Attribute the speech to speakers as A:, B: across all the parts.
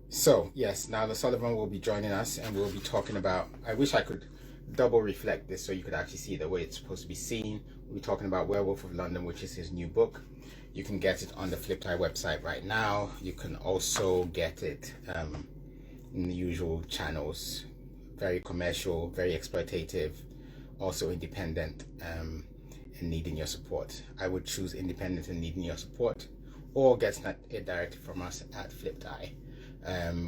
A: So, yes, Niall O'Sullivan will be joining us and we'll be talking about. I wish I could double reflect this so you could actually see the way it's supposed to be seen. We'll be talking about Werewolf of London, which is his new book. You can get it on the Fliptie website right now. You can also get it in the usual channels. Very commercial, very exploitative, also independent, and needing your support. I would choose independent and needing your support, or get it directly from us at Fliptie.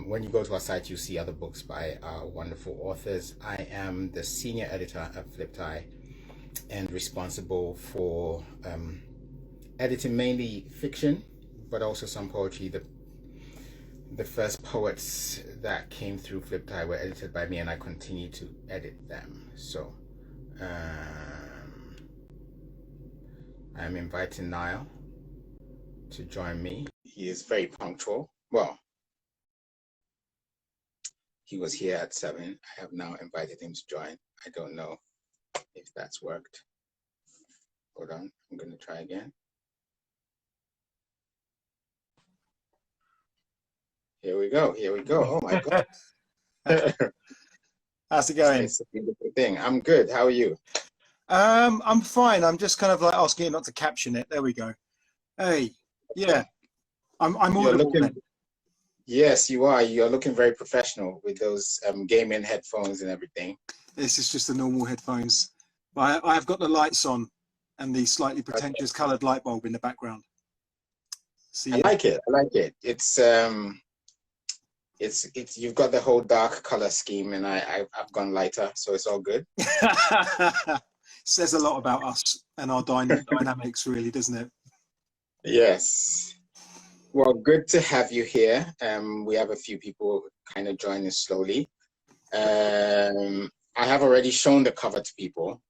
A: When you go to our site, you see other books by our wonderful authors. I am the senior editor at Fliptie and responsible for editing mainly fiction, but also some poetry. The first poets that came through Fliptie were edited by me, and I continue to edit them. So I'm inviting Niall to join me. He is very punctual. Well, he was here at 7. I have now invited him to join. I don't know if that's worked. Hold on, I'm going to try again. Here we go. Here we go. Oh my God.
B: How's it going?
A: It's a beautiful thing. I'm good. How are you?
B: I'm fine. I'm just kind of like asking it not to caption it. There we go. Hey, yeah. I'm
A: You're
B: audible
A: looking,
B: then.
A: yes, you are. You're looking very professional with those gaming headphones and everything.
B: This is just the normal headphones. I've got the lights on and the slightly pretentious coloured light bulb in the background. So,
A: I
B: yeah.
A: like it. I like it. It's you've got the whole dark color scheme, and I've gone lighter, so it's all good.
B: Says a lot about us and our dynamics, really, doesn't it?
A: Yes. Well, good to have you here. We have a few people kind of joining slowly. I have already shown the cover to people,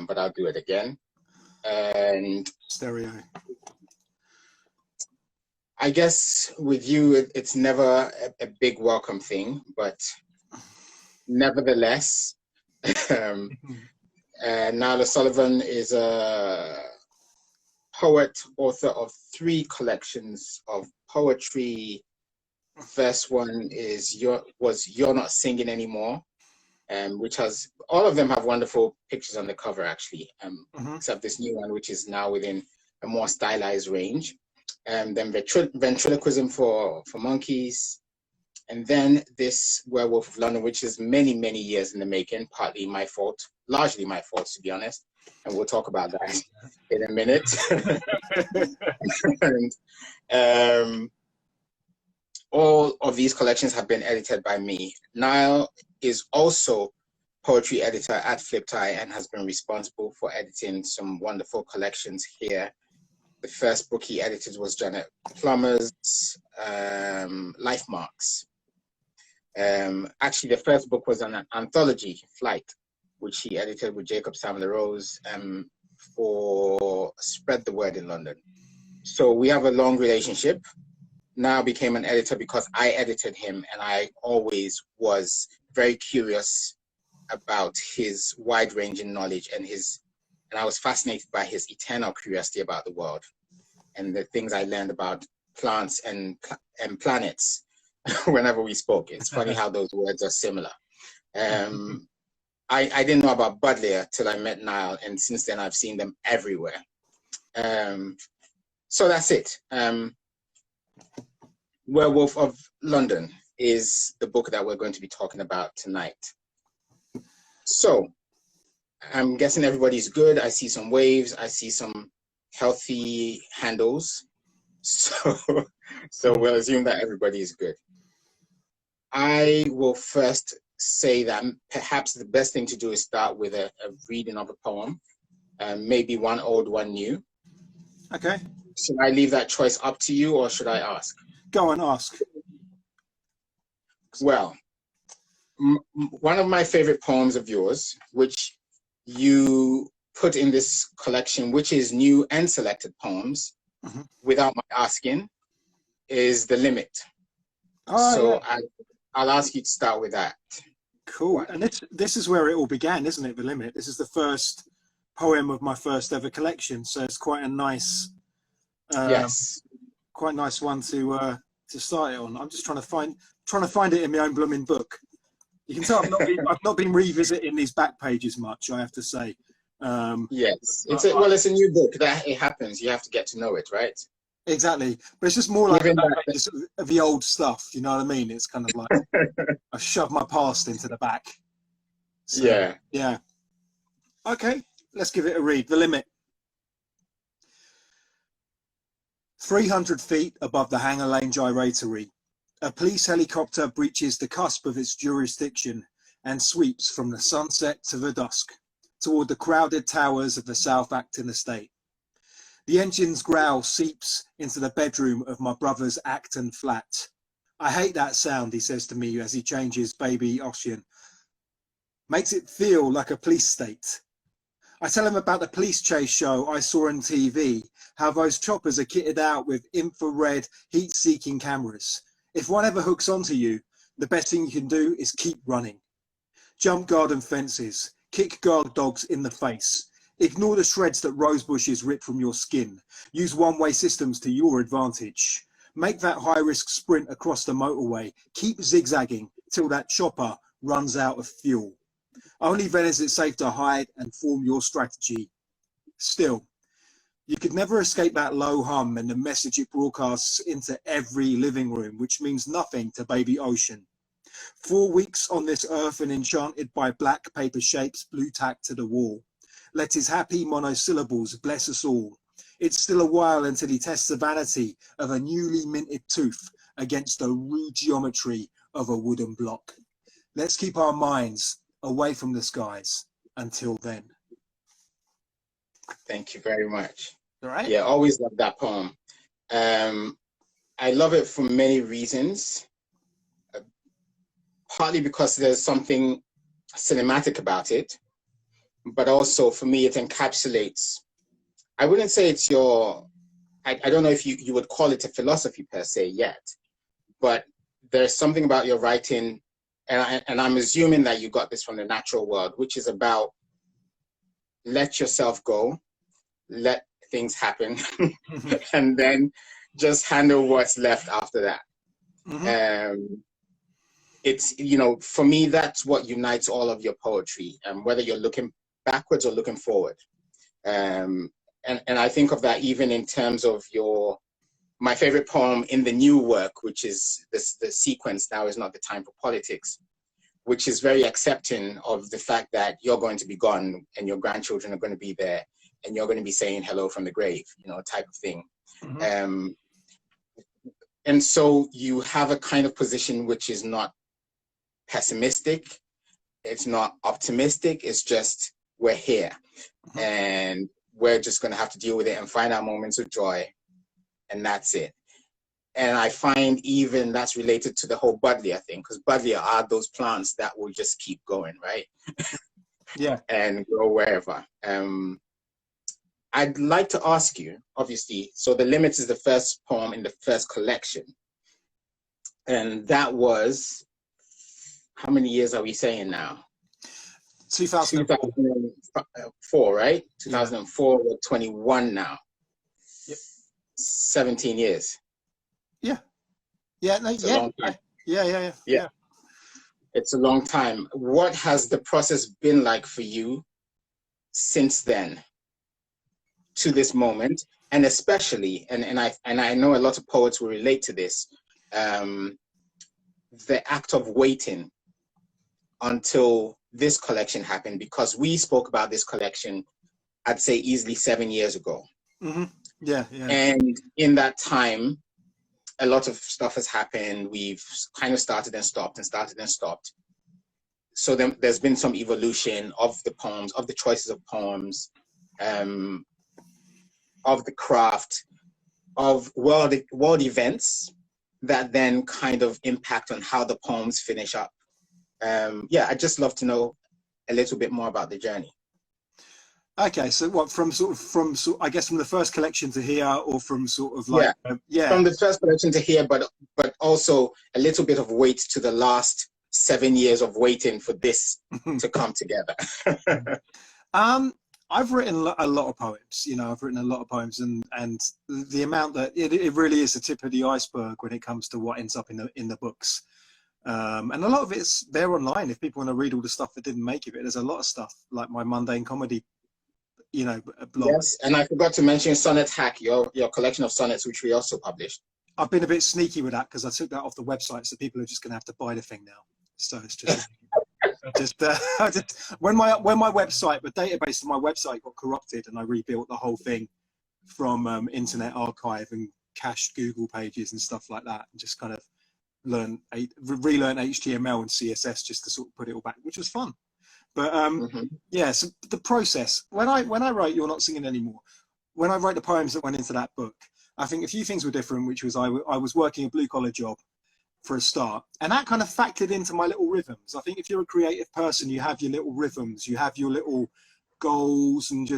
A: but I'll do it again. And
B: Stereo.
A: I guess with you, it's never a big welcome thing, but nevertheless, Niall O'Sullivan is a poet, author of 3 collections of poetry. First one is You're Not Singing Anymore, which has, all of them have wonderful pictures on the cover actually, except this new one, which is now within a more stylized range. Then Ventriloquism for Monkeys, and then this Werewolf of London, which is many, many years in the making, partly my fault, largely my fault, to be honest. And we'll talk about that in a minute. And all of these collections have been edited by me. Niall is also poetry editor at Fliptie and has been responsible for editing some wonderful collections here. The first book he edited was Janet Plummer's Life Marks. Actually, the first book was an anthology, Flight, which he edited with Jacob Sam-LaRose for Spread the Word in London. So we have a long relationship. Now became an editor because I edited him, and I always was very curious about his wide-ranging knowledge and I was fascinated by his eternal curiosity about the world and the things I learned about plants and planets whenever we spoke. It's funny how those words are similar. I didn't know about Buddleia till I met Niall, and since then I've seen them everywhere. So that's it. Werewolf of London is the book that we're going to be talking about tonight. So I'm guessing everybody's good. I see some waves. I see some healthy handles. So we'll assume that everybody is good. I will first say that perhaps the best thing to do is start with a reading of a poem, maybe one old, one new.
B: Okay.
A: Should I leave that choice up to you, or should I ask?
B: Go and ask.
A: Well, one of my favorite poems of yours, which you put in this collection, which is new and selected poems, without my asking, is The Limit. So yeah. I'll ask you to start with that.
B: Cool. And this is where it all began, isn't it? The Limit. This is the first poem of my first ever collection, so it's quite a nice,
A: yes,
B: quite nice one to start it on. I'm just trying to trying to find it in my own blooming book. You can tell I've not been revisiting these back pages much, I have to say.
A: Yes, it's a new book. That it happens. You have to get to know it, right?
B: Exactly, but it's just more like
A: Even
B: the back pages of the old stuff. You know what I mean? It's kind of like I shoved my past into the back. So,
A: yeah.
B: Yeah. Okay, let's give it a read. The limit. 300 feet above the Hanger Lane gyratory, a police helicopter breaches the cusp of its jurisdiction and sweeps from the sunset to the dusk toward the crowded towers of the South Acton estate. The engine's growl seeps into the bedroom of my brother's Acton flat. I hate that sound, he says to me as he changes baby Ossian. Makes it feel like a police state. I tell him about the police chase show I saw on TV, how those choppers are kitted out with infrared heat-seeking cameras. If one ever hooks onto you, the best thing you can do is keep running. Jump garden fences, kick guard dogs in the face. Ignore the shreds that rose bushes rip from your skin. Use one-way systems to your advantage. Make that high-risk sprint across the motorway. Keep zigzagging till that chopper runs out of fuel. Only then is it safe to hide and form your strategy. Still, you could never escape that low hum and the message it broadcasts into every living room, which means nothing to baby Ocean. 4 weeks on this earth and enchanted by black paper shapes blue tacked to the wall. Let his happy monosyllables bless us all. It's still a while until he tests the vanity of a newly minted tooth against the rude geometry of a wooden block. Let's keep our minds away from the skies until then.
A: Thank you very much.
B: All right.
A: Yeah, always love that poem. I love it for many reasons. Partly because there's something cinematic about it, but also for me it encapsulates, I wouldn't say it's your, I don't know if you would call it a philosophy per se yet, but there's something about your writing, and I'm assuming that you got this from the natural world, which is about let yourself go, let things happen, and then just handle what's left after that. Mm-hmm. It's, you know, for me, that's what unites all of your poetry, whether you're looking backwards or looking forward. And I think of that even in terms of my favorite poem in the new work, which is the sequence, Now Is Not the Time for Politics, which is very accepting of the fact that you're going to be gone and your grandchildren are going to be there and you're going to be saying hello from the grave, you know, type of thing. Mm-hmm. And so you have a kind of position which is not pessimistic, it's not optimistic, it's just we're here. Mm-hmm. And we're just going to have to deal with it and find our moments of joy, and that's it. And I find even that's related to the whole buddleia thing, because buddleia are those plants that will just keep going, right?
B: Yeah.
A: And grow wherever. I'd like to ask you, obviously, so The Limit is the first poem in the first collection, and that was, how many years are we saying now? 2004, right? 2004, we're 21 now.
B: Yep.
A: 17 years.
B: Yeah. Yeah. No, yeah. Yeah.
A: It's a long time. What has the process been like for you since then to this moment? And especially, and I know a lot of poets will relate to this, the act of waiting until this collection happened, because we spoke about this collection, I'd say easily 7 years ago.
B: Mm-hmm. Yeah.
A: And in that time, a lot of stuff has happened. We've kind of started and stopped. So there's been some evolution of the poems, of the choices of poems, of the craft, of world events that then kind of impact on how the poems finish up. I'd just love to know a little bit more about the journey.
B: Okay, so what, from I guess from the first collection to here, or from sort of like
A: from the first collection to here, but also a little bit of weight to the last 7 years of waiting for this to come together.
B: I've written a lot of poems, you know, and the amount that it really is the tip of the iceberg when it comes to what ends up in the books. And a lot of it's there online if people want to read all the stuff that didn't make it. There's a lot of stuff like my mundane comedy, blog.
A: Yes, and I forgot to mention Sonnet Hack, your collection of sonnets, which we also published.
B: I've been a bit sneaky with that because I took that off the website, so people are just going to have to buy the thing now. So it's just, when my website, the database of my website got corrupted, and I rebuilt the whole thing from Internet Archive and cached Google pages and stuff like that, and just kind of relearn HTML and CSS just to sort of put it all back, which was fun. But yeah, so the process when I write You're Not Singing Anymore, when I write the poems that went into that book, I think a few things were different, which was I was working a blue collar job for a start, and that kind of factored into my little rhythms. I think if you're a creative person, you have your little rhythms, you have your little goals, and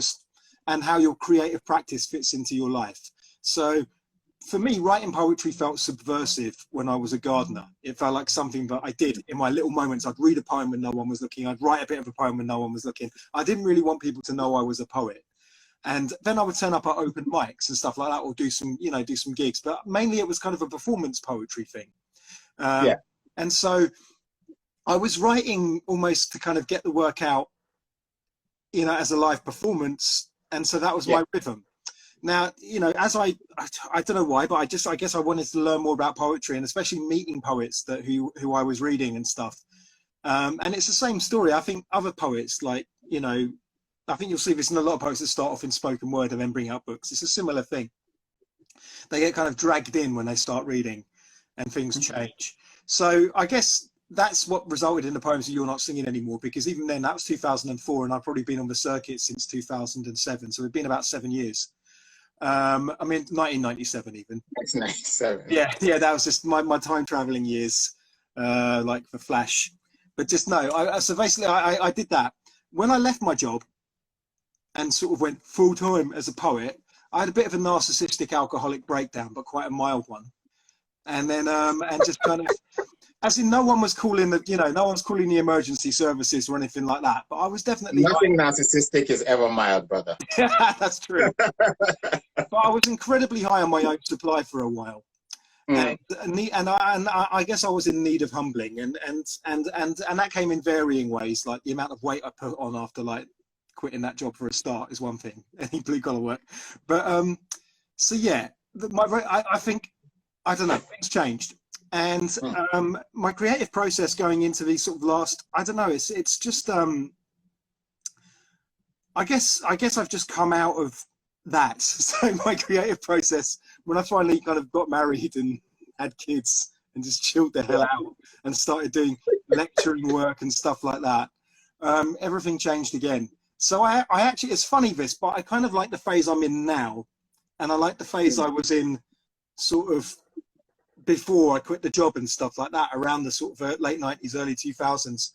B: how your creative practice fits into your life. So for me, writing poetry felt subversive when I was a gardener. It felt like something that I did in my little moments. I'd read a poem when no one was looking. I'd write a bit of a poem when no one was looking. I didn't really want people to know I was a poet. And then I would turn up at open mics and stuff like that, or do some gigs. But mainly it was kind of a performance poetry thing. And so I was writing almost to kind of get the work out, as a live performance. And so that was my rhythm. Now, as I don't know why, but I guess I wanted to learn more about poetry, and especially meeting poets who I was reading and stuff. And it's the same story. I think other poets, like, I think you'll see this in a lot of poets that start off in spoken word and then bring out books. It's a similar thing. They get kind of dragged in when they start reading, and things change. So I guess that's what resulted in the poems that You're Not Singing Anymore, because even then, that was 2004, and I've probably been on the circuit since 2007. So it's been about 7 years. 1997 even.
A: 1997.
B: Yeah, that was just my time traveling years, like the Flash. But just so basically I did that. When I left my job and sort of went full time as a poet, I had a bit of a narcissistic alcoholic breakdown, but quite a mild one. And then and just kind of, as in, no one was calling no one's calling the emergency services or anything like that. But I was definitely
A: nothing narcissistic is ever mild, brother.
B: That's true. But I was incredibly high on my own supply for a while, and I guess I was in need of humbling, and that came in varying ways. Like the amount of weight I put on after like quitting that job for a start is one thing, any blue collar work. But so yeah, I think, I don't know, things changed. And my creative process going into these sort of last, I don't know, it's just I guess I've just come out of that. So my creative process, when I finally kind of got married and had kids and just chilled the hell out and started doing lecturing work and stuff like that, everything changed again. So I actually, it's funny this, but I kind of like the phase I'm in now, and I like the phase I was in sort of before I quit the job and stuff like that, around the sort of late 90s, early 2000s.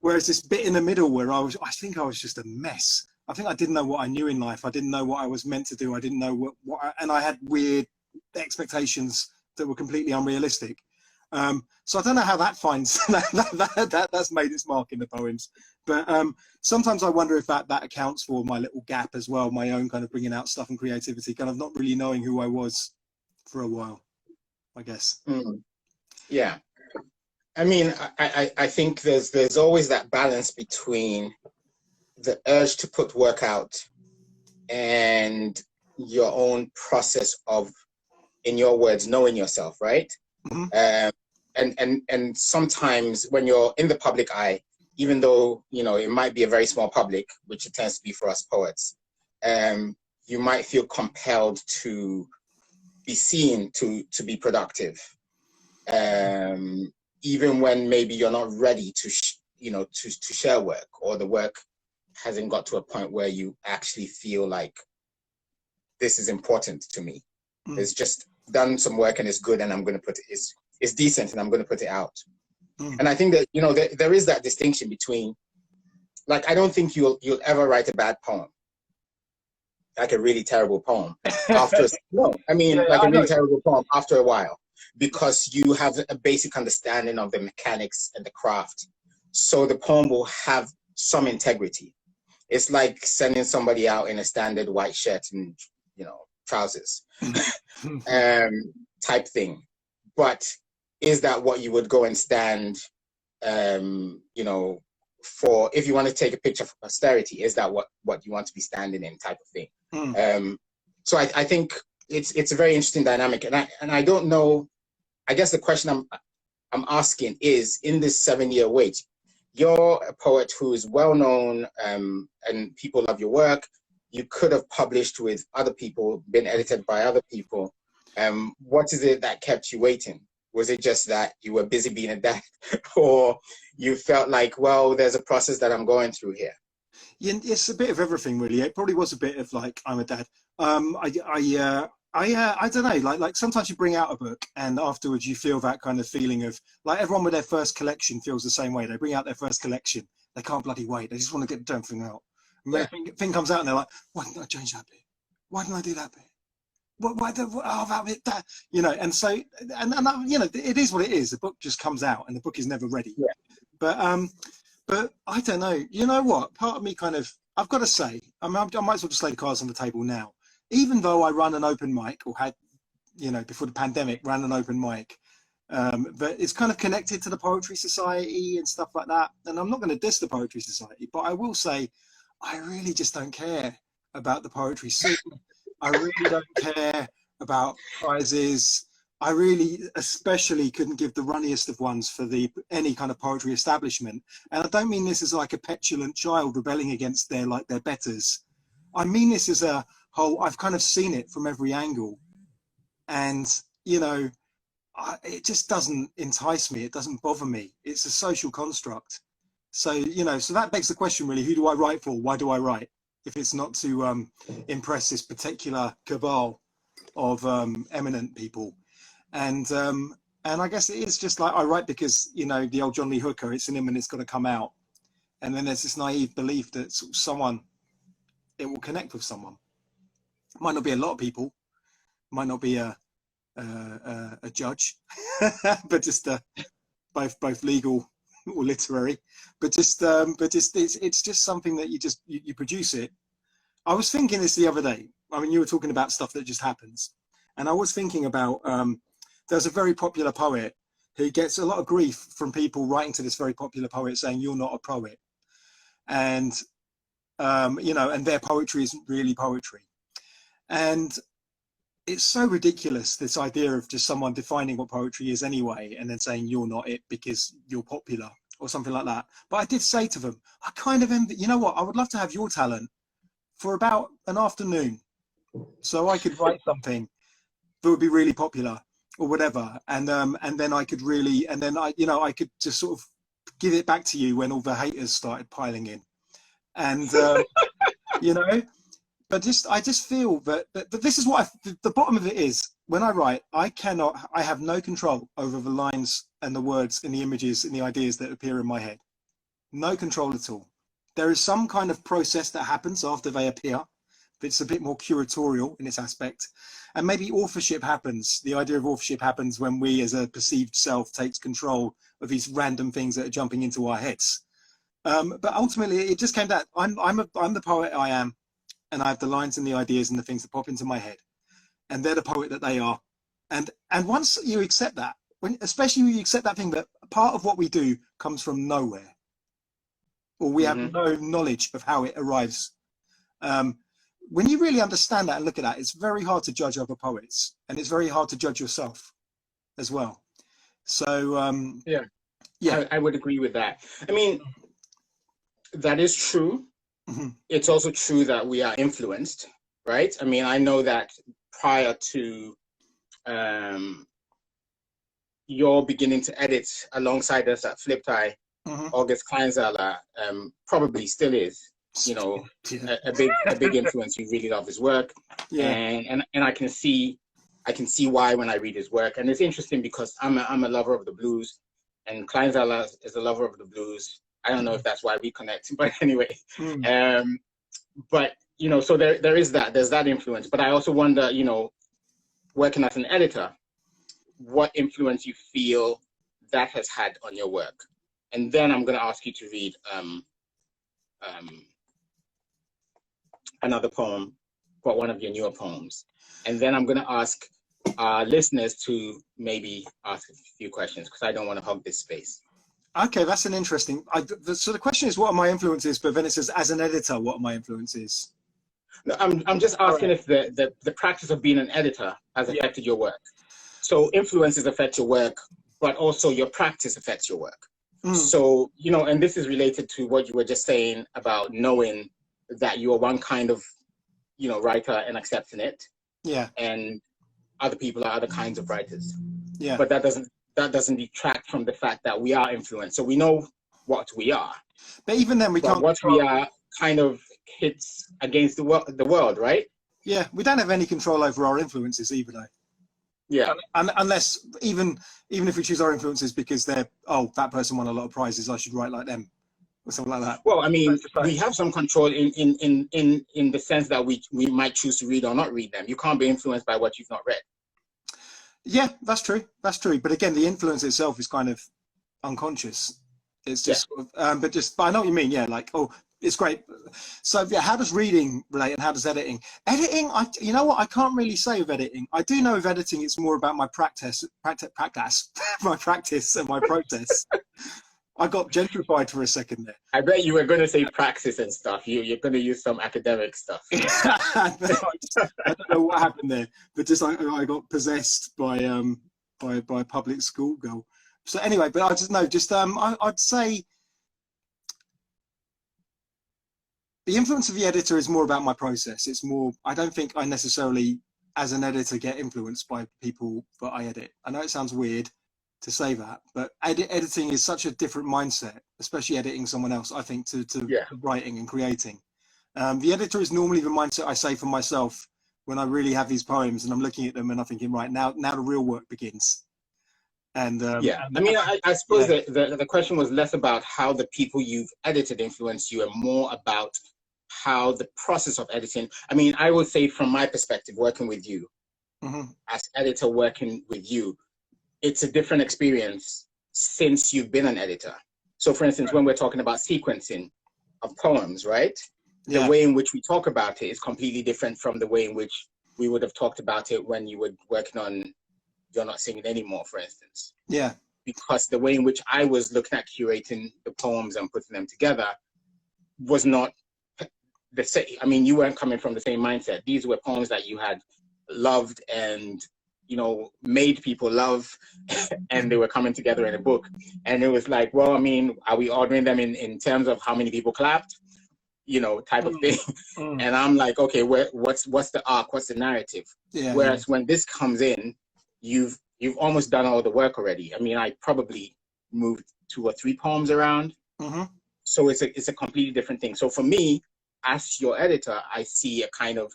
B: Whereas this bit in the middle where I think I was just a mess. I think I didn't know what I knew in life. I didn't know what I was meant to do. I didn't know and I had weird expectations that were completely unrealistic. So I don't know how that finds that's made its mark in the poems. But sometimes I wonder if that accounts for my little gap as well, my own kind of bringing out stuff and creativity, kind of not really knowing who I was for a while, I guess.
A: Yeah. I mean, I think there's always that balance between the urge to put work out and your own process of, in your words, knowing yourself, right? And sometimes when you're in the public eye, even though, it might be a very small public, which it tends to be for us poets, you might feel compelled to be seen to be productive. Even when maybe you're not ready to share work, or the work hasn't got to a point where you actually feel like this is important to me. It's just done some work and it's good, and I'm going to put it, it's decent, and I'm going to put it out. And I think that, there is that distinction between, like, I don't think you'll ever write a bad poem, like a really terrible poem after, a really terrible poem after a while, because you have a basic understanding of the mechanics and the craft. So the poem will have some integrity. It's like sending somebody out in a standard white shirt and, trousers type thing. But is that what you would go and stand, you know, for, if you want to take a picture for posterity, is that what you want to be standing in, type of thing. So I think it's a very interesting dynamic, and I don't know. I guess the question I'm asking is, in this 7-year wait, you're a poet who is well known, and people love your work. You could have published with other people, been edited by other people. What is it that kept you waiting? Was it just that you were busy being a dad, or you felt like, well, there's a process that I'm going through here?
B: Yeah, it's a bit of everything, really. It probably was a bit of like, I'm a dad. I don't know. Like sometimes you bring out a book, and afterwards you feel that kind of feeling of, like, everyone with their first collection feels the same way. They bring out their first collection, they can't bloody wait. They just want to get the damn thing out. And when the thing comes out, and they're like, why didn't I change that bit? Why didn't I do that bit? That bit, that, you know. And so, and you know, it is what it is. The book just comes out, and the book is never ready.
A: Yeah.
B: But I don't know. You know what? Part of me kind of, I've got to say, I might as well just lay the cards on the table now. Even though I run an open mic, or had, you know, before the pandemic, ran an open mic, but it's kind of connected to the Poetry Society and stuff like that. And I'm not going to diss the Poetry Society, but I will say, I really just don't care about the poetry scene. I really don't care about prizes. I really especially couldn't give the runniest of ones for any kind of poetry establishment. And I don't mean this as like a petulant child rebelling against their betters. I mean this as a whole, I've kind of seen it from every angle. And, you know, it just doesn't entice me. It doesn't bother me. It's a social construct. So, you know, so that begs the question, really, who do I write for? Why do I write? If it's not to impress this particular cabal of eminent people. And I guess it is just like, I write because, you know, the old John Lee Hooker, it's in him and it's got to come out. And then there's this naive belief that it will connect with someone. It might not be a lot of people, might not be a judge, but just both legal or literary, but just it's just something that you produce it. I was thinking this the other day. I mean, you were talking about stuff that just happens, and I was thinking about there's a very popular poet who gets a lot of grief from people writing to this very popular poet saying, you're not a poet, and you know, and their poetry isn't really poetry. And it's so ridiculous, this idea of just someone defining what poetry is anyway, and then saying you're not it because you're popular or something like that. But I did say to them, I kind of envy, you know what, I would love to have your talent for about an afternoon, so I could write something that would be really popular or whatever, and then I could really, and then I could just sort of give it back to you when all the haters started piling in, and you know. But I just feel that this is what the bottom of it is. When I write, I have no control over the lines and the words and the images and the ideas that appear in my head. No control at all. There is some kind of process that happens after they appear. It's a bit more curatorial in its aspect. And maybe authorship happens. The idea of authorship happens when we as a perceived self takes control of these random things that are jumping into our heads. But ultimately, it just came down, I'm the poet I am. And I have the lines and the ideas and the things that pop into my head, and they're the poet that they are. And once you accept that, especially when you accept that thing that part of what we do comes from nowhere, or we have no knowledge of how it arrives. When you really understand that and look at that, it's very hard to judge other poets, and it's very hard to judge yourself as well. So
A: I would agree with that. I mean, that is true. It's also true that we are influenced, right? I mean, I know that prior to your beginning to edit alongside us at Fliptie, August Kleinzeller probably still is, you know, a big influence. You really love his work, and I can see why when I read his work. And it's interesting because I'm a lover of the blues, and Kleinzeller is a lover of the blues. I don't know if that's why we connect, but anyway. But, you know, so there's that influence. But I also wonder, you know, working as an editor, what influence you feel that has had on your work. And then I'm going to ask you to read another poem, but one of your newer poems. And then I'm going to ask our listeners to maybe ask a few questions because I don't want to hog this space.
B: Okay, that's an interesting. So the question is, what are my influences? But then it says, as an editor, what are my influences?
A: No, I'm just asking if the practice of being an editor has affected your work. So influences affect your work, but also your practice affects your work. So, and this is related to what you were just saying about knowing that you are one kind of, writer and accepting it.
B: Yeah.
A: And other people are other kinds of writers.
B: Yeah.
A: But that doesn't detract from the fact that we are influenced. So we know what we are.
B: But even then, we can't.
A: What we are kind of hits against the world, right?
B: Yeah, we don't have any control over our influences either, though.
A: Yeah.
B: Unless even if we choose our influences because they're that person won a lot of prizes, I should write like them or something like that.
A: Well, I mean, we have some control in the sense that we might choose to read or not read them. You can't be influenced by what you've not read.
B: Yeah, that's true. That's true. But again, the influence itself is kind of unconscious. It's just, but I know what you mean. Yeah, like, it's great. So yeah, how does reading relate and how does editing? Editing, you know what? I can't really say with editing. I do know with editing, it's more about my practice, my practice and my process. I got gentrified for a second there.
A: I bet you were going to say praxis and stuff. You're going to use some academic stuff.
B: I don't know what happened there, but just I got possessed by a public school girl. So anyway, but I just know, I'd say the influence of the editor is more about my process. It's more, I don't think I necessarily, as an editor, get influenced by people that I edit. I know it sounds weird to say that, but editing is such a different mindset, especially editing someone else, I think, to writing and creating. The editor is normally the mindset I say for myself when I really have these poems and I'm looking at them and I'm thinking, right, now the real work begins. And I
A: mean, I suppose the question was less about how the people you've edited influence you and more about how the process of editing. I mean, I would say from my perspective, working with you, as editor working with you, it's a different experience since you've been an editor. So for instance, when we're talking about sequencing of poems, right? The way in which we talk about it is completely different from the way in which we would have talked about it when you were working on You're Not Singing Anymore, for instance.
B: Yeah.
A: Because the way in which I was looking at curating the poems and putting them together was not the same. I mean, you weren't coming from the same mindset. These were poems that you had loved and, made people love, and they were coming together in a book. And it was like, well, I mean, are we ordering them in terms of how many people clapped? Type of thing. And I'm like, okay, what's the arc? What's the narrative? Whereas when this comes in, you've almost done all the work already. I mean, I probably moved 2 or 3 poems around. So it's a completely different thing. So for me, as your editor, I see a kind of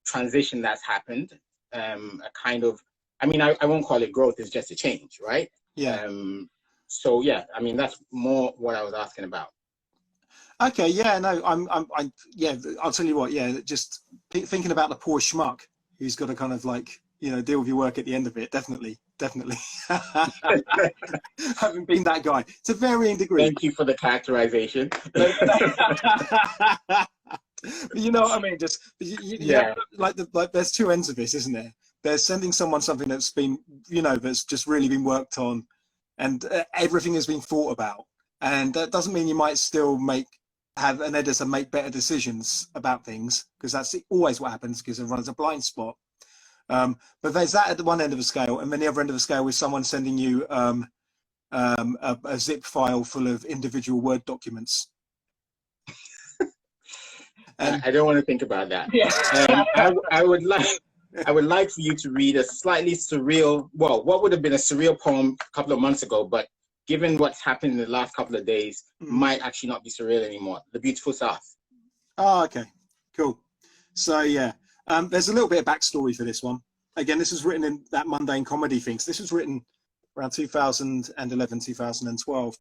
A: transition that's happened. A kind of, I mean, I won't call it growth, it's just a change, right?
B: Yeah.
A: So yeah, I mean, that's more what I was asking about.
B: Okay, yeah, no, I'll tell you what, just thinking about the poor schmuck who's got to kind of like, deal with your work at the end of it. Definitely. Haven't been that guy to varying degrees.
A: Thank you for the characterization.
B: You know what I mean? Just like there's 2 ends of this, isn't there? There's sending someone something that's been, that's just really been worked on, and everything has been thought about. And that doesn't mean you might still have an editor make better decisions about things, because that's always what happens, because everyone has a blind spot. But there's that at the one end of the scale, and then the other end of the scale is someone sending you a zip file full of individual Word documents.
A: I don't want to think about that. I would like for you to read a slightly surreal, what would have been a surreal poem a couple of months ago, but given what's happened in the last couple of days, might actually not be surreal anymore. The Beautiful South.
B: Oh, okay, cool. So there's a little bit of backstory for this one. Again, this was written in that mundane comedy thing. So this was written around 2011, 2012.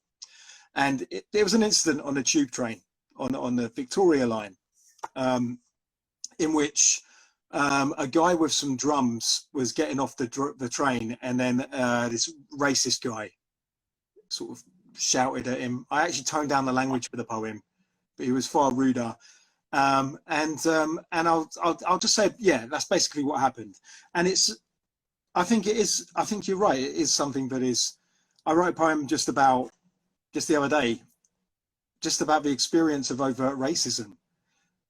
B: And there was an incident on a tube train on the Victoria line, in which a guy with some drums was getting off the train, and then this racist guy sort of shouted at him. I actually toned down the language for the poem, but he was far ruder. And I'll just say, that's basically what happened. And I think it is. I think you're right. It is something that is. I wrote a poem just the other day, just about the experience of overt racism,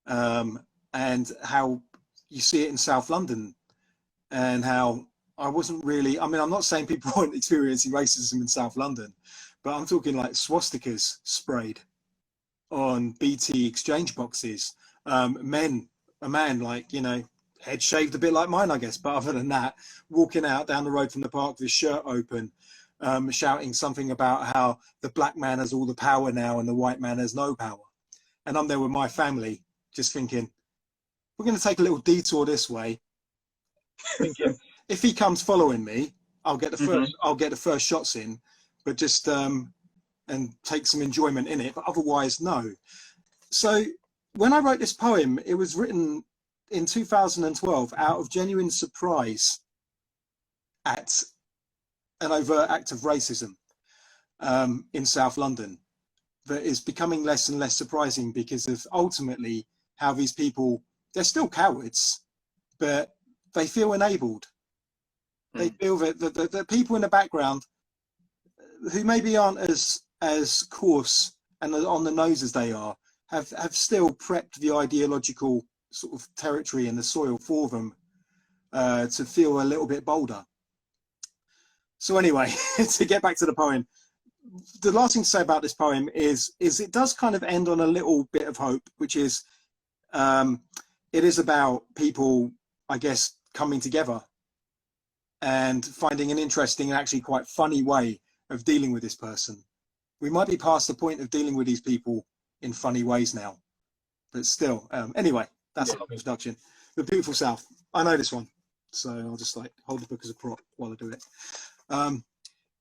B: and how you see it in South London, and how I wasn't really. I mean, I'm not saying people weren't experiencing racism in South London, but I'm talking like swastikas sprayed on BT exchange boxes. A man like, head shaved a bit like mine, I guess. But other than that, walking out down the road from the park with his shirt open, shouting something about how the black man has all the power now and the white man has no power. And I'm there with my family, just thinking, we're going to take a little detour this way. Thinking, if he comes following me, I'll get the first shots in, but just and take some enjoyment in it. But otherwise, no. So when I wrote this poem, it was written in 2012 out of genuine surprise at an overt act of racism in South London that is becoming less and less surprising because of ultimately how these people, they're still cowards, but they feel enabled. They feel that the people in the background who maybe aren't as coarse and on the nose as they are, have still prepped the ideological sort of territory and the soil for them to feel a little bit bolder. So anyway, to get back to the poem, the last thing to say about this poem is it does kind of end on a little bit of hope, which is it is about people, I guess, coming together and finding an interesting and actually quite funny way of dealing with this person. We might be past the point of dealing with these people in funny ways now, but still, anyway, that's a long introduction. The Beautiful South. I know this one, so I'll just like hold the book as a prop while I do it.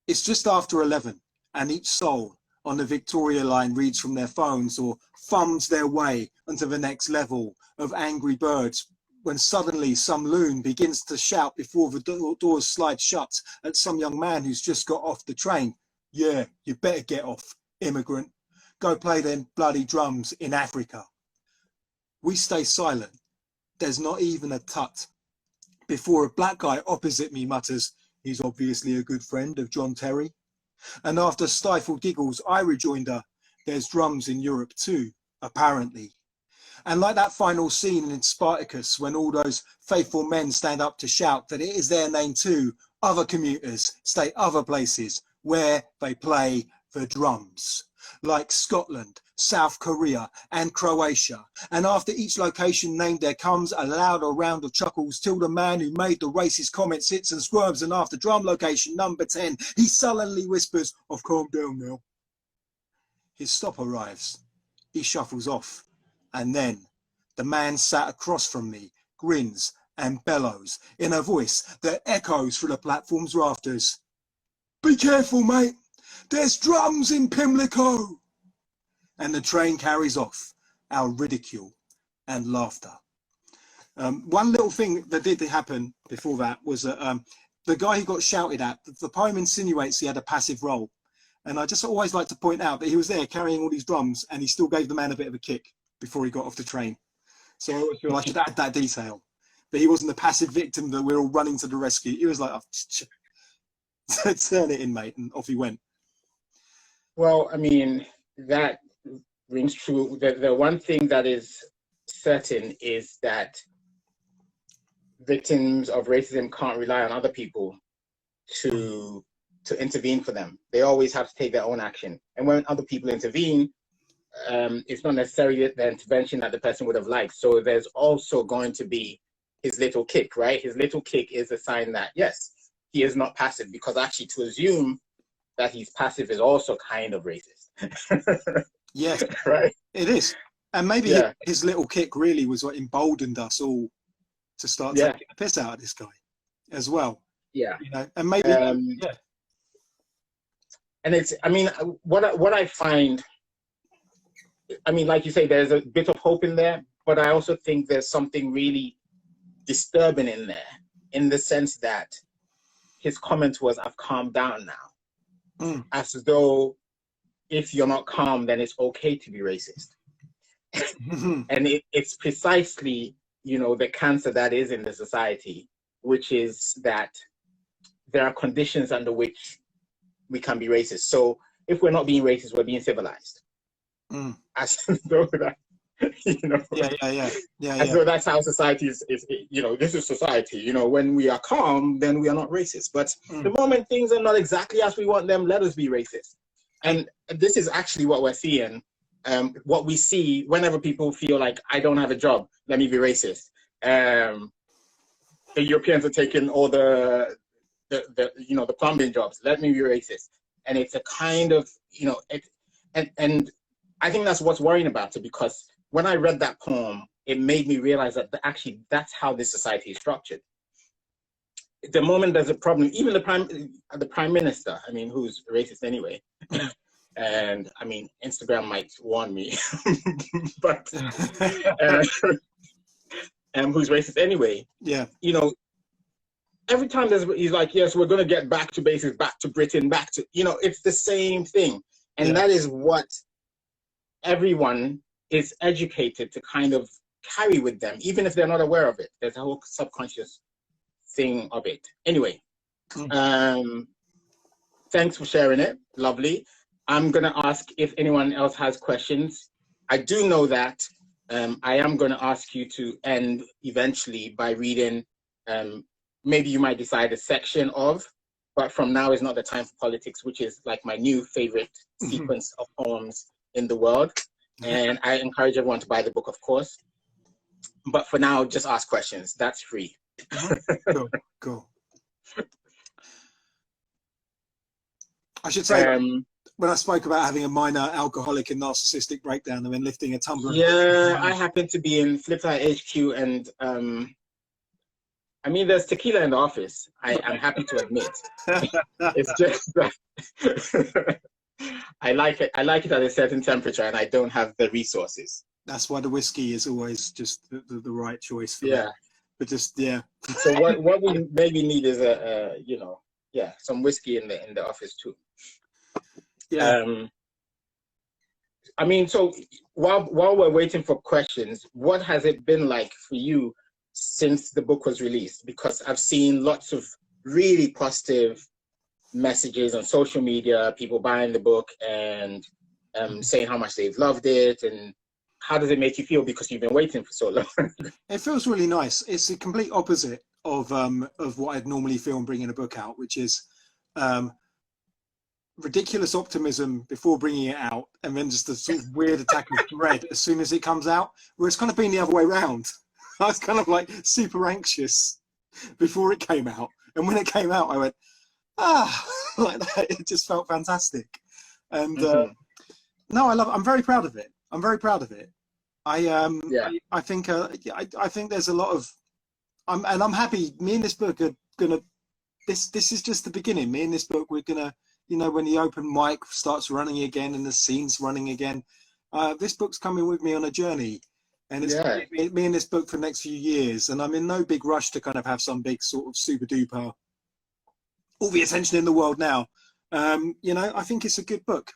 B: It's just after 11, and each soul on the Victoria line reads from their phones or thumbs their way onto the next level of Angry Birds, when suddenly some loon begins to shout before the doors slide shut at some young man who's just got off the train. Yeah, you better get off, immigrant. Go play them bloody drums in Africa. We stay silent. There's not even a tut. Before a black guy opposite me mutters, he's obviously a good friend of John Terry. And after stifled giggles, I rejoinder, there's drums in Europe too, apparently. And like that final scene in Spartacus, when all those faithful men stand up to shout that it is their name too, other commuters stay other places where they play the drums, like Scotland, South Korea and Croatia. And after each location named, there comes a louder round of chuckles till the man who made the racist comment sits and squirms, and after drum location number 10, he sullenly whispers, "I've calmed down now." His stop arrives. He shuffles off. And then the man sat across from me grins and bellows in a voice that echoes through the platform's rafters. "Be careful, mate. There's drums in Pimlico." And the train carries off our ridicule and laughter. One little thing that did happen before that was that the guy who got shouted at, the poem insinuates he had a passive role. And I just always like to point out that he was there carrying all these drums and he still gave the man a bit of a kick before he got off the train. So I always feel I should add that detail. But he wasn't the passive victim that we're all running to the rescue. He was like, oh, turn it in, mate. And off he went.
A: Well, I mean, that rings true. The one thing that is certain is that victims of racism can't rely on other people to intervene for them. They always have to take their own action. And when other people intervene, it's not necessarily the intervention that the person would have liked. So there's also going to be his little kick, right? His little kick is a sign that, yes, he is not passive, because actually to assume that he's passive is also kind of racist.
B: Yes,
A: right.
B: It is. And maybe his little kick really was what emboldened us all to start taking the piss out of this guy as well.
A: Yeah.
B: You know, and maybe,
A: and it's, I mean, what I find, I mean, like you say, there's a bit of hope in there, but I also think there's something really disturbing in there, in the sense that his comment was, "I've calmed down now." As though if you're not calm, then it's okay to be racist. And it's precisely, you know, the cancer that is in the society, which is that there are conditions under which we can be racist. So if we're not being racist, we're being civilized. As though that, as though that's how society is, this is society. When we are calm, then we are not racist. But the moment things are not exactly as we want them, let us be racist. And this is actually what we're seeing. What we see whenever people feel like, I don't have a job, let me be racist. The Europeans are taking all the plumbing jobs, let me be racist. And it's a kind of, and I think that's what's worrying about it, because when I read that poem, it made me realize that actually that's how this society is structured. The moment there's a problem, even the prime minister, who's racist anyway, and Instagram might warn me, but who's racist anyway. Yeah. Every time he's like, yes, we're going to get back to basics, back to Britain, back to, it's the same thing. And that is what everyone is educated to kind of carry with them, even if they're not aware of it. There's a whole subconscious thing of it. Anyway, thanks for sharing it. Lovely. I'm going to ask if anyone else has questions. I do know that I am going to ask you to end eventually by reading, maybe you might decide a section of, but from now is not the time for politics, which is like my new favorite sequence of poems in the world. And I encourage everyone to buy the book, of course. But for now, just ask questions. That's free.
B: Cool. I should say, when I spoke about having a minor alcoholic and narcissistic breakdown and then lifting a tumbler.
A: Yeah, I happen to be in Flipside HQ, and there's tequila in the office. I'm happy to admit. It's just that I like it at a certain temperature, and I don't have the resources.
B: That's why the whiskey is always just the right choice for me. But just
A: So what we maybe need is some whiskey in the office too. So while we're waiting for questions, what has it been like for you since the book was released? Because I've seen lots of really positive messages on social media, people buying the book and saying how much they've loved it. And how does it make you feel, because you've been waiting for so long?
B: It feels really nice. It's the complete opposite of what I'd normally feel in bringing a book out, which is ridiculous optimism before bringing it out, and then just a sort of weird attack of dread as soon as it comes out, where it's kind of been the other way around. I was kind of like super anxious before it came out, and when it came out I went, like that. It just felt fantastic. And no, I'm very proud of it. I think there's a lot of, I'm happy. Me and this book are gonna, this is just the beginning. Me and this book, we're gonna, when the open mic starts running again and the scene's running again, this book's coming with me on a journey, and it's me and this book for the next few years. And I'm in no big rush to kind of have some big sort of super duper, all the attention in the world now. I think it's a good book.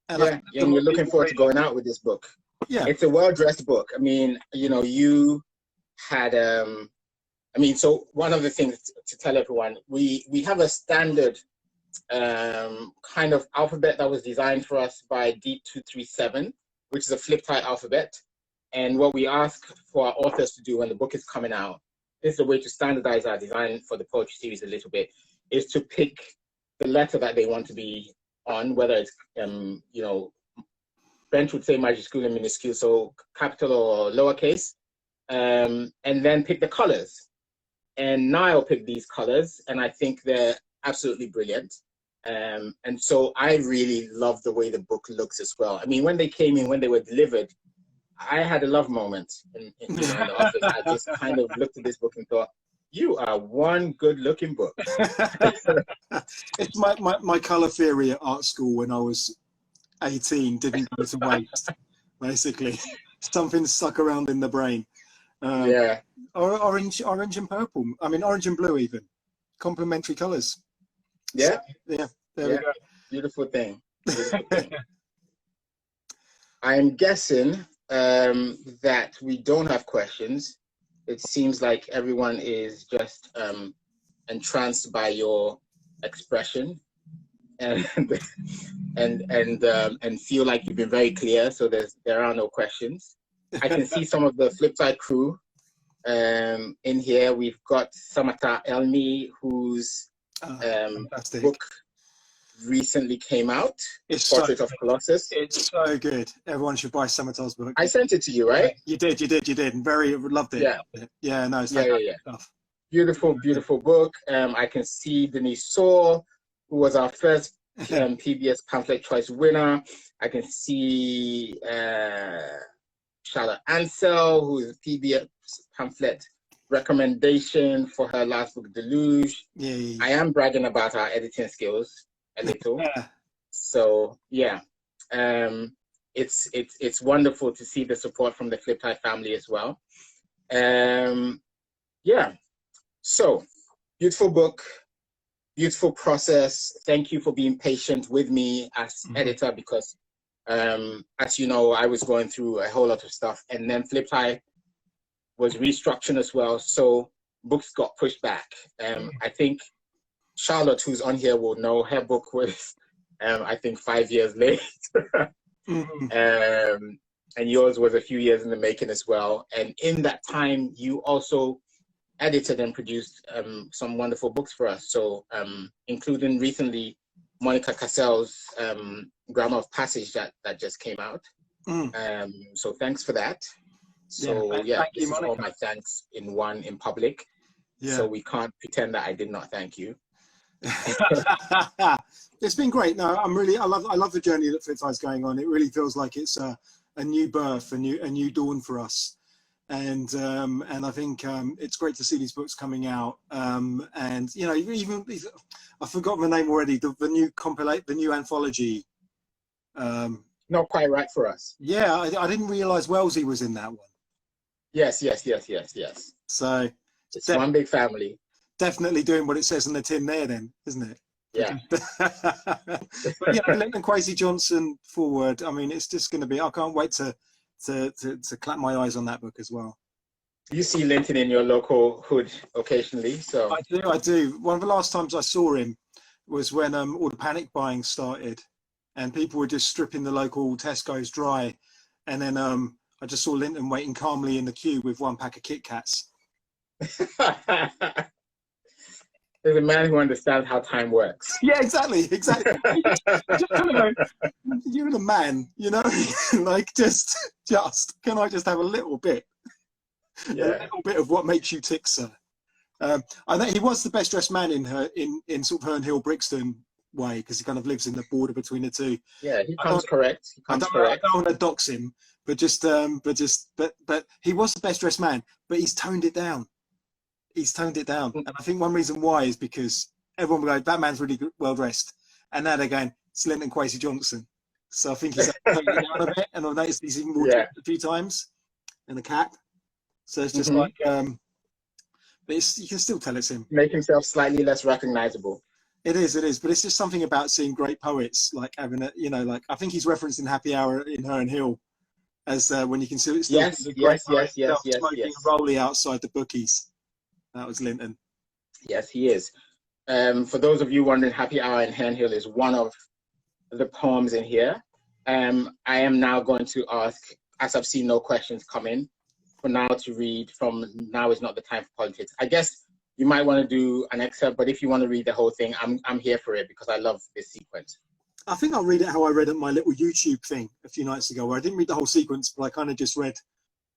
B: And
A: we're looking forward to going out with this book. Yeah, it's a well-dressed book. You had so one of the things to tell everyone, we have a standard kind of alphabet that was designed for us by D237, which is a flip type alphabet. And what we ask for our authors to do when the book is coming out, this is a way to standardize our design for the poetry series a little bit, is to pick the letter that they want to be on, whether it's French would say majuscule and minuscule, so capital or lowercase, and then pick the colors. And Niall picked these colors, and I think they're absolutely brilliant. And so I really love the way the book looks as well. When they came in, when they were delivered, I had a love moment in the office. I just kind of looked at this book and thought, you are one good-looking book.
B: It's my colour theory at art school when I was 18 didn't go to waste, basically. Something stuck around in the brain. Orange and purple. Orange and blue even. Complementary colours.
A: Yeah.
B: So, there we go.
A: Beautiful thing. I'm guessing that we don't have questions. It seems like everyone is just entranced by your expression, and and feel like you've been very clear. So there are no questions. I can see some of the Flipside crew in here. We've got Samata Elmi, whose book recently came out.
B: It's
A: Portrait of Colossus.
B: It's so good. Everyone should buy Samata's book.
A: I sent it to you, right?
B: You did. And very loved it. Yeah. No, it's fantastic stuff.
A: Beautiful book. I can see Denise Saw, who was our first PBS pamphlet choice winner. I can see Charlotte Ansell, who is a PBS pamphlet recommendation for her last book, Deluge.
B: Yeah.
A: I am bragging about our editing skills a little. So yeah, it's wonderful to see the support from the Flipside family as well. Yeah. So, beautiful book, beautiful process. Thank you for being patient with me as editor, because, as you know, I was going through a whole lot of stuff, and then Flipside was restructuring as well, so books got pushed back. I think Charlotte, who's on here, will know her book was, I think, 5 years late. And yours was a few years in the making as well. And in that time, you also edited and produced some wonderful books for us. So including recently Monica Cassell's Grammar of Passage that just came out. So thanks for that. So yeah, this is all my thanks in one in public. So we can't pretend that I did not thank you.
B: It's been great. No, I love the journey that Flipside's going on. It really feels like it's a new birth, a new dawn for us. And I think it's great to see these books coming out. And you know, even I've forgotten the name already. The new anthology.
A: Not quite right for us.
B: Yeah, I didn't realise Wellesley was in that one.
A: Yes.
B: So
A: it's one big family.
B: Definitely doing what it says on the tin there, then, isn't it?
A: Yeah.
B: But yeah, Linton Kwesi Johnson forward. I mean, it's just going to be. I can't wait to clap my eyes on that book as well.
A: You see Linton in your local hood occasionally, so
B: I do. One of the last times I saw him was when all the panic buying started, and people were just stripping the local Tesco's dry, and then I just saw Linton waiting calmly in the queue with one pack of Kit Kats.
A: There's a man who understands how time works.
B: Yeah, exactly. Just kind of go, you're the man, you know, like just can I just have a little bit, a little bit of what makes you tick, sir? I think he was the best dressed man in sort of Herne Hill Brixton way, because he kind of lives in the border between the two.
A: Yeah, he comes correct.
B: I don't want to dox him, but he was the best dressed man, but he's toned it down. And I think one reason why is because everyone will go, that man's really well dressed, and now they're going, it's Linton Kwesi Johnson. So I think he's toned it down a bit, and I've noticed he's even more a few times in the cap. So it's just like, but you can still tell it's him.
A: Make himself slightly less recognizable.
B: It is, but it's just something about seeing great poets like having a, you know, like I think he's referenced in Happy Hour in Herne Hill as when you can see it's
A: yes,
B: smoking a rollie outside the bookies. That was Linton.
A: Yes, he is. For those of you wondering, Happy Hour in Herne Hill is one of the poems in here. I am now going to ask, as I've seen no questions come in, for now to read from Now Is Not the Time for Politics. I guess you might want to do an excerpt, but if you want to read the whole thing, I'm here for it because I love this sequence.
B: I think I'll read it how I read it my little YouTube thing a few nights ago, where I didn't read the whole sequence, but I kind of just read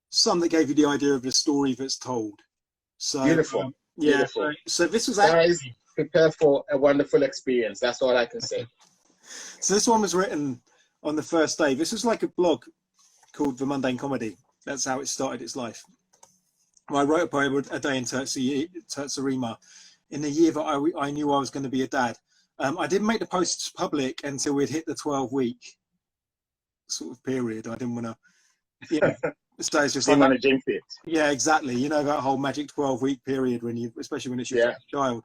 B: some that gave you the idea of the story that's told. So
A: beautiful.
B: Beautiful.
A: So
B: this was
A: guys, prepare for a wonderful experience. That's all I can say.
B: So this one was written on the first day. This was like a blog called The Mundane Comedy. That's how it started its life. I wrote a poem a day in Terza in the year that I knew I was going to be a dad. I didn't make the posts public until we'd hit the 12-week sort of period. I didn't want to, so it's just
A: didn't want to jinx it.
B: Yeah, exactly. You know, that whole magic 12-week period especially when it's your first child.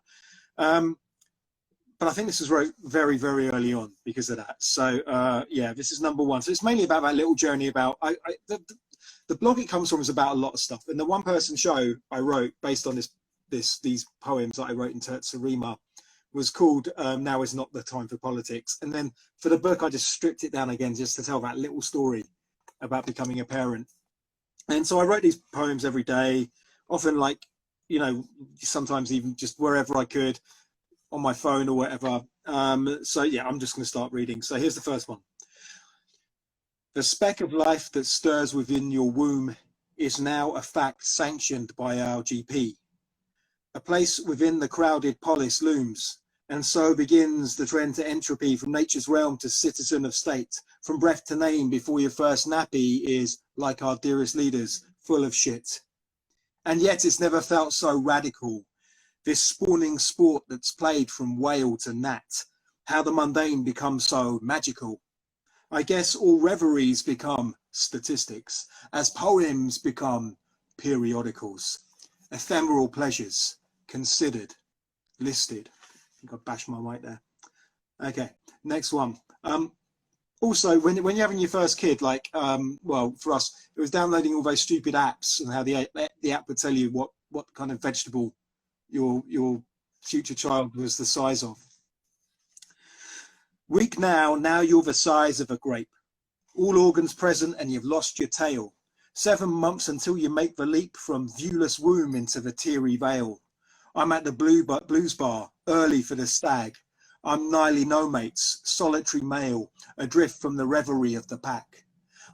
B: But I think this was wrote very, very early on because of that. So this is number one. So it's mainly about that little journey about, the blog it comes from is about a lot of stuff. And the one person show I wrote based on these poems that I wrote in Terza was called Now Is Not the Time for Politics. And then for the book, I just stripped it down again just to tell that little story about becoming a parent. And so I wrote these poems every day, often like, you know, sometimes even just wherever I could on my phone or whatever. So yeah, I'm just going to start reading. So here's the first one. The speck of life that stirs within your womb is now a fact sanctioned by our GP. A place within the crowded polis looms, and so begins the trend to entropy from nature's realm to citizen of state, from breath to name before your first nappy is, like our dearest leaders, full of shit. And yet it's never felt so radical, this spawning sport that's played from whale to gnat, how the mundane becomes so magical. I guess all reveries become statistics, as poems become periodicals, ephemeral pleasures, considered, listed. I think I bashed my mic there. Okay, next one. Also, when you're having your first kid, like, well, for us, it was downloading all those stupid apps and how the app would tell you what kind of vegetable your future child was the size of. Weak now you're the size of a grape. All organs present and you've lost your tail. 7 months until you make the leap from viewless womb into the teary veil. I'm at the blues bar, early for the stag. I'm nightly no mates, solitary male, adrift from the revelry of the pack.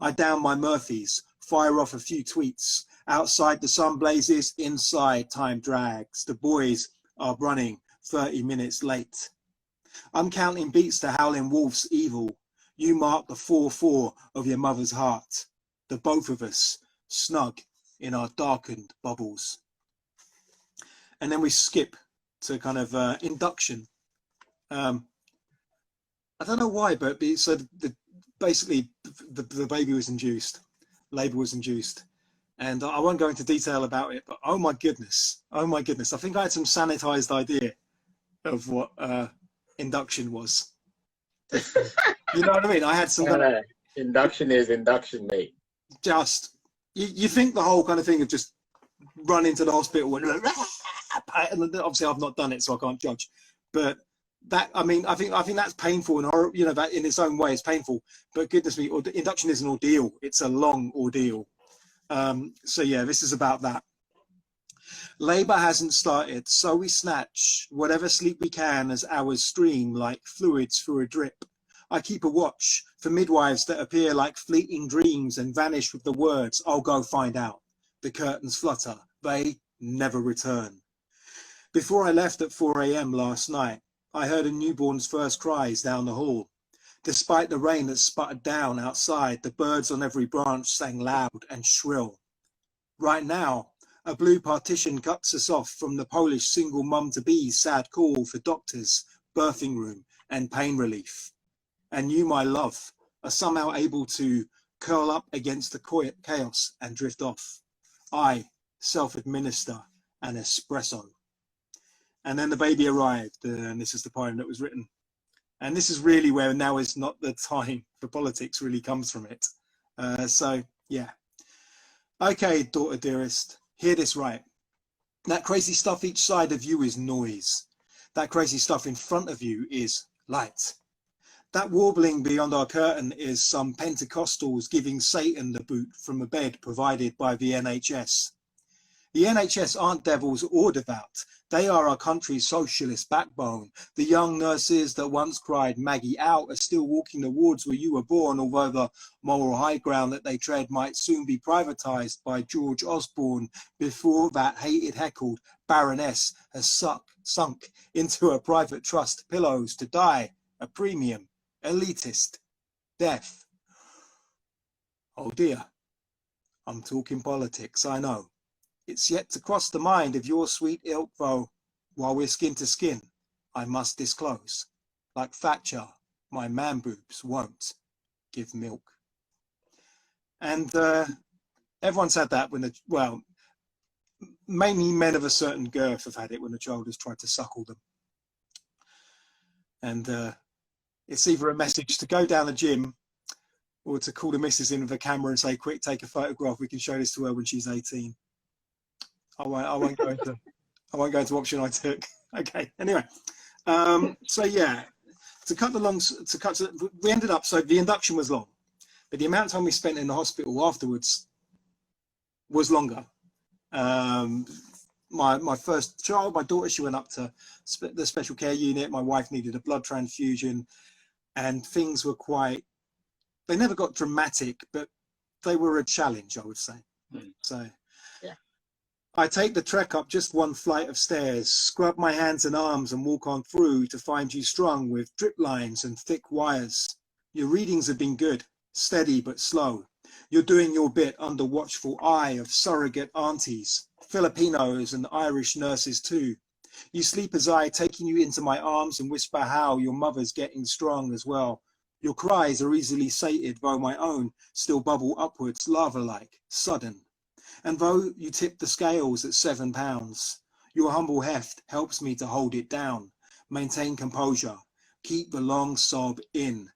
B: I down my Murphys, fire off a few tweets. Outside the sun blazes, inside time drags. The boys are running 30 minutes late. I'm counting beats to Howling Wolf's evil. You mark the 4-4 of your mother's heart. The both of us snug in our darkened bubbles. And then we skip to kind of induction. I don't know why, but so basically the baby was induced, labour was induced. And I won't go into detail about it, but oh my goodness. I think I had some sanitized idea of what induction was. You know what I mean? I had some.
A: No. Induction is induction, mate.
B: Just you think the whole kind of thing of just run into the hospital and obviously I've not done it, so I can't judge. But that, I mean, I think that's painful, and you know, that in its own way is painful. But goodness me, induction is an ordeal. It's a long ordeal. So yeah, this is about that. Labour hasn't started, so we snatch whatever sleep we can as hours stream like fluids through a drip. I keep a watch for midwives that appear like fleeting dreams and vanish with the words, I'll go find out. The curtains flutter, they never return. Before I left at 4 a.m. last night, I heard a newborn's first cries down the hall. Despite the rain that sputtered down outside, the birds on every branch sang loud and shrill. Right now, a blue partition cuts us off from the Polish single mum-to-be's sad call for doctors, birthing room, and pain relief. And you, my love, are somehow able to curl up against the chaos and drift off. I self-administer an espresso. And then the baby arrived, and this is the poem that was written. And this is really where Now Is Not the Time for Politics really comes from it. So, yeah. Okay, daughter dearest, hear this right. That crazy stuff each side of you is noise. That crazy stuff in front of you is light. That warbling beyond our curtain is some Pentecostals giving Satan the boot from a bed provided by the NHS. The NHS aren't devils or devout. They are our country's socialist backbone. The young nurses that once cried Maggie out are still walking the wards where you were born, although the moral high ground that they tread might soon be privatised by George Osborne before that hated heckled Baroness has sunk into a private trust pillows to die a premium, elitist, death. Oh dear, I'm talking politics, I know. It's yet to cross the mind of your sweet ilk, though, while we're skin to skin, I must disclose. Like Thatcher, my man boobs won't give milk. And everyone's had that when, well, mainly men of a certain girth have had it when a child has tried to suckle them. And it's either a message to go down the gym or to call the missus in with a camera and say, quick, take a photograph, we can show this to her when she's 18. I won't go into option I took. Okay, anyway. So yeah, we ended up, so the induction was long, but the amount of time we spent in the hospital afterwards was longer. My first child, my daughter, she went up to the special care unit. My wife needed a blood transfusion, and things were they never got dramatic, but they were a challenge, I would say. So
A: yeah,
B: I take the trek up just one flight of stairs, scrub my hands and arms and walk on through to find you strung with drip lines and thick wires. Your readings have been good, steady but slow. You're doing your bit under watchful eye of surrogate aunties, Filipinos and Irish nurses too. You sleep as I, taking you into my arms, and whisper how your mother's getting strong as well. Your cries are easily sated, though my own still bubble upwards, lava-like, sudden. And though you tip the scales at 7 pounds, your humble heft helps me to hold it down, maintain composure, keep the long sob in.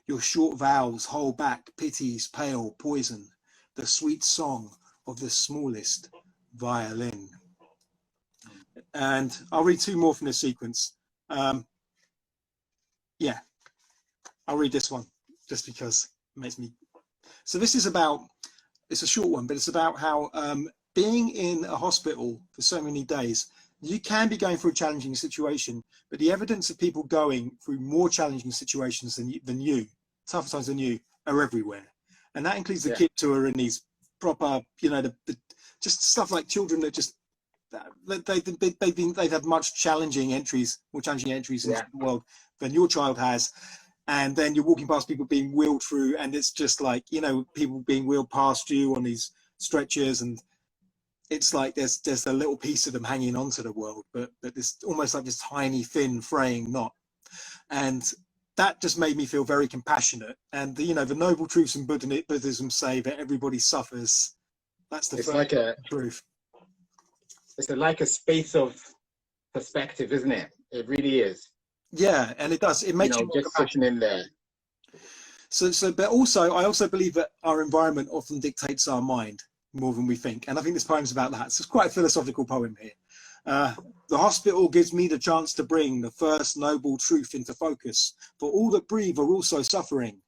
B: Your short vowels hold back pity's pale poison, the sweet song of the smallest violin. And I'll read 2 more from this sequence. Yeah, I'll read this one just because it makes me. So this is about, it's a short one, but it's about how being in a hospital for so many days, you can be going through a challenging situation, but the evidence of people going through more challenging situations than you, tougher times than you, are everywhere. And that includes the kids who are in these proper, you know, the just stuff like children that just, they've had much challenging entries, more challenging entries into the world than your child has. And then you're walking past people being wheeled through, and it's just like, you know, people being wheeled past you on these stretchers, and it's like there's a little piece of them hanging onto the world, but it's almost like this tiny, thin, fraying knot. And that just made me feel very compassionate. And you know, the noble truths in Buddhism say that everybody suffers. That's the truth.
A: It's like a space of perspective, isn't it? It really is.
B: Yeah, and it does. It makes you
A: just sitting in there.
B: So, but also, I also believe that our environment often dictates our mind more than we think, and I think this poem's about that. So it's quite a philosophical poem here. The hospital gives me the chance to bring the first noble truth into focus, for all that breathe are also suffering.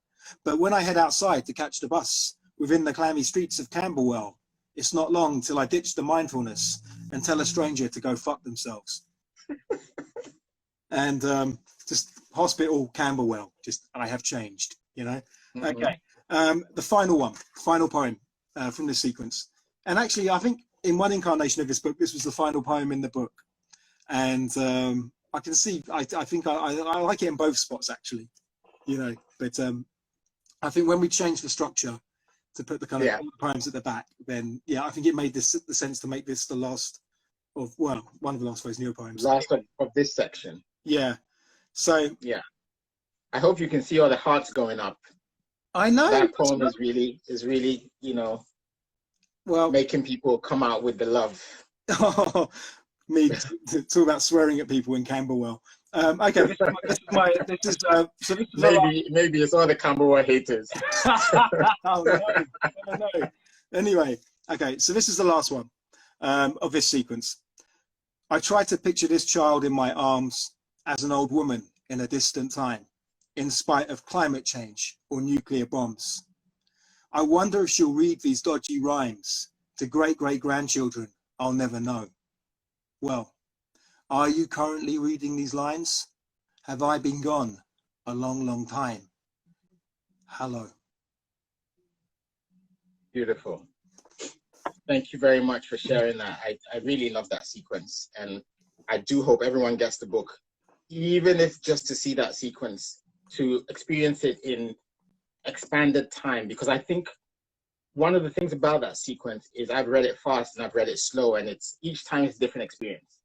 B: But when I head outside to catch the bus within the clammy streets of Camberwell, it's not long till I ditch the mindfulness and tell a stranger to go fuck themselves. And just hospital, Camberwell, just I have changed, you know. Okay, the final poem from this sequence. And actually, I think in one incarnation of this book, this was the final poem in the book. And I can see, I think I like it in both spots, actually, you know. But I think when we changed the structure to put the kind of poems at the back, then, yeah, I think it made the sense to make this the last of, well, one of the last of those new poems.
A: Last of this section.
B: Yeah. So
A: yeah, I hope you can see all the hearts going up.
B: I know
A: that poem is really, you know, well, making people come out with the love.
B: Me talk about swearing at people in Camberwell. Okay,
A: maybe it's all the Camberwell haters.
B: Oh, no. Anyway, okay, so this is the last one of this sequence. I try to picture this child in my arms as an old woman in a distant time, in spite of climate change or nuclear bombs. I wonder if she'll read these dodgy rhymes to great-great-grandchildren I'll never know. Well, are you currently reading these lines? Have I been gone a long, long time? Hello.
A: Beautiful. Thank you very much for sharing that. I really love that sequence, and I do hope everyone gets the book, even if just to see that sequence, to experience it in expanded time, because I think one of the things about that sequence is I've read it fast and I've read it slow, and it's each time it's a different experience.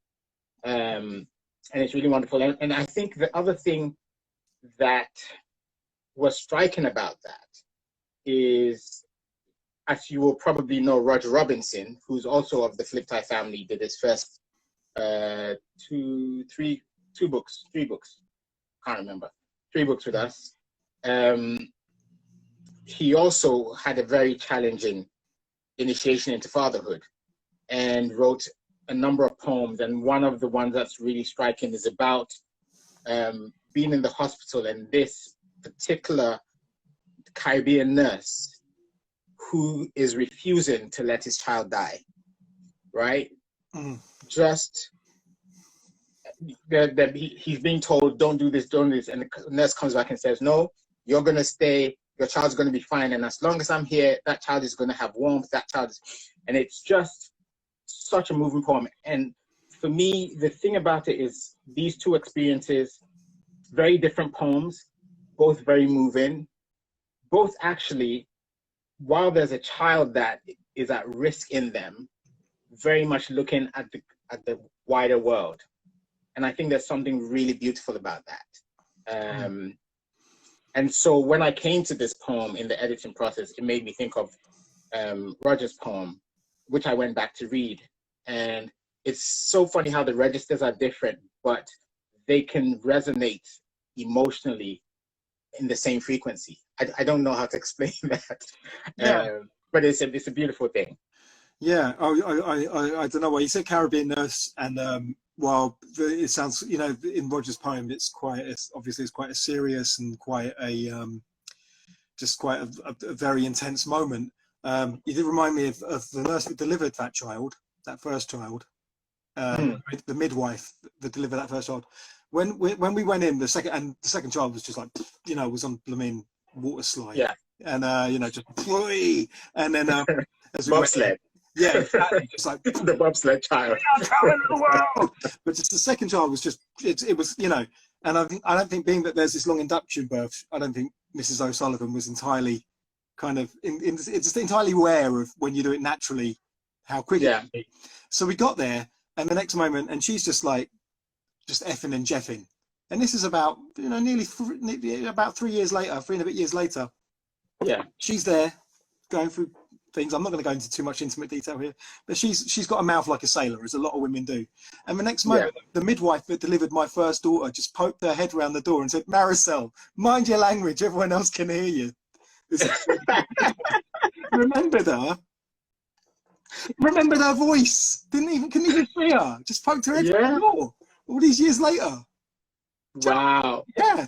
A: And it's really wonderful. And I think the other thing that was striking about that is, as you will probably know, Roger Robinson, who's also of the Fliptie family, did his first three books, can't remember, 3 books with us. He also had a very challenging initiation into fatherhood and wrote a number of poems. And one of the ones that's really striking is about being in the hospital and this particular Caribbean nurse who is refusing to let his child die, right? Just he's being told, don't do this, don't do this. And the nurse comes back and says, no, you're going to stay. Your child's going to be fine. And as long as I'm here, that child is going to have warmth. And it's just such a moving poem. And for me, the thing about it is these two experiences, very different poems, both very moving, both actually, while there's a child that is at risk in them, very much looking at the wider world. And I think there's something really beautiful about that. And so when I came to this poem in the editing process, it made me think of Roger's poem, which I went back to read. And it's so funny how the registers are different, but they can resonate emotionally in the same frequency. I don't know how to explain that, but it's a beautiful thing.
B: Yeah, I don't know why you said Caribbean nurse, and while it sounds, you know, in Roger's poem, it's obviously it's quite a serious and quite a very intense moment. You did remind me of the nurse that delivered that first child, the midwife that delivered that first child. When we went in, the second child was just like, you know, was on blooming water slide, and you know, just and then as we
A: bobsled.
B: Yeah, exactly. Just like
A: the bobsled child.
B: But just the second child was just it was, you know, and I don't think being that there's this long induction birth, I don't think Mrs. O'Sullivan was entirely kind of it's just entirely aware of when you do it naturally how quick it can be. So we got there, and the next moment, and she's just like just effing and jeffing, and this is about, you know, about 3 years later, 3 and a bit years later. Yeah, she's there going through things. I'm not going to go into too much intimate detail here, but she's got a mouth like a sailor, as a lot of women do. And the next moment, the midwife that delivered my first daughter just poked her head around the door and said, "Maricel, mind your language. Everyone else can hear you." Remembered her. Remembered her voice. Couldn't even see her. Just poked her head around the door. All these years later.
A: Wow.
B: Yeah.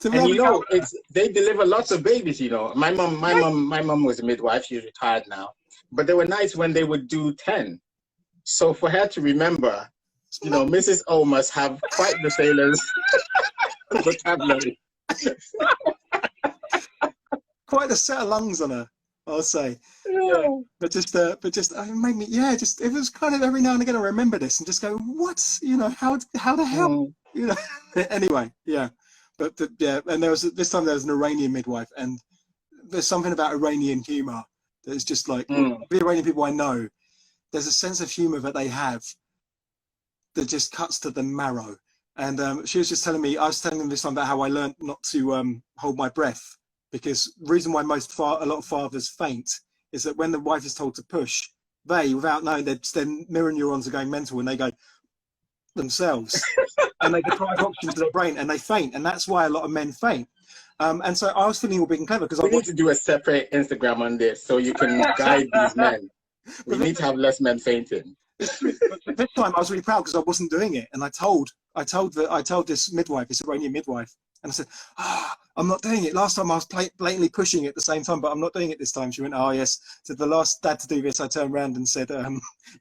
A: And you know, they deliver lots of babies, you know. My mom was a midwife. She's retired now. But there were nights when they would do 10. So for her to remember, you know, Mrs. O must have quite the sailor's vocabulary.
B: Quite a set of lungs on her, I'll say. Yeah. But just it made me, it was kind of every now and again I remember this and just go, what? You know, how the hell? You know. Anyway, yeah. But and this time there was an Iranian midwife, and there's something about Iranian humour that's just like the Iranian people I know. There's a sense of humour that they have that just cuts to the marrow. And she was just telling me, I was telling them this time about how I learned not to hold my breath, because the reason why a lot of fathers faint is that when the wife is told to push, they, without knowing, their mirror neurons are going mental and they go themselves. And they deprive oxygen to their brain and they faint, and that's why a lot of men faint. And so I was feeling all big and clever because
A: we need to do a separate Instagram on this so you can guide these men. We need to have less men fainting.
B: This time I was really proud because I wasn't doing it, and I told this midwife, this Iranian midwife, and I said, I'm not doing it. Last time I was blatantly pushing at the same time, but I'm not doing it this time. She went, oh yes. So the last dad to do this, I turned around and said,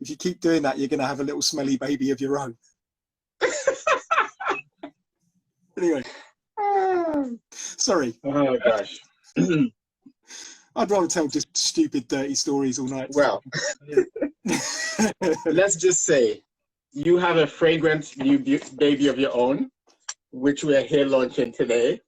B: if you keep doing that, you're going to have a little smelly baby of your own. Anyway, sorry.
A: Oh gosh.
B: I'd rather tell just stupid, dirty stories all night.
A: Well, let's just say you have a fragrant new baby of your own, which we are here launching today.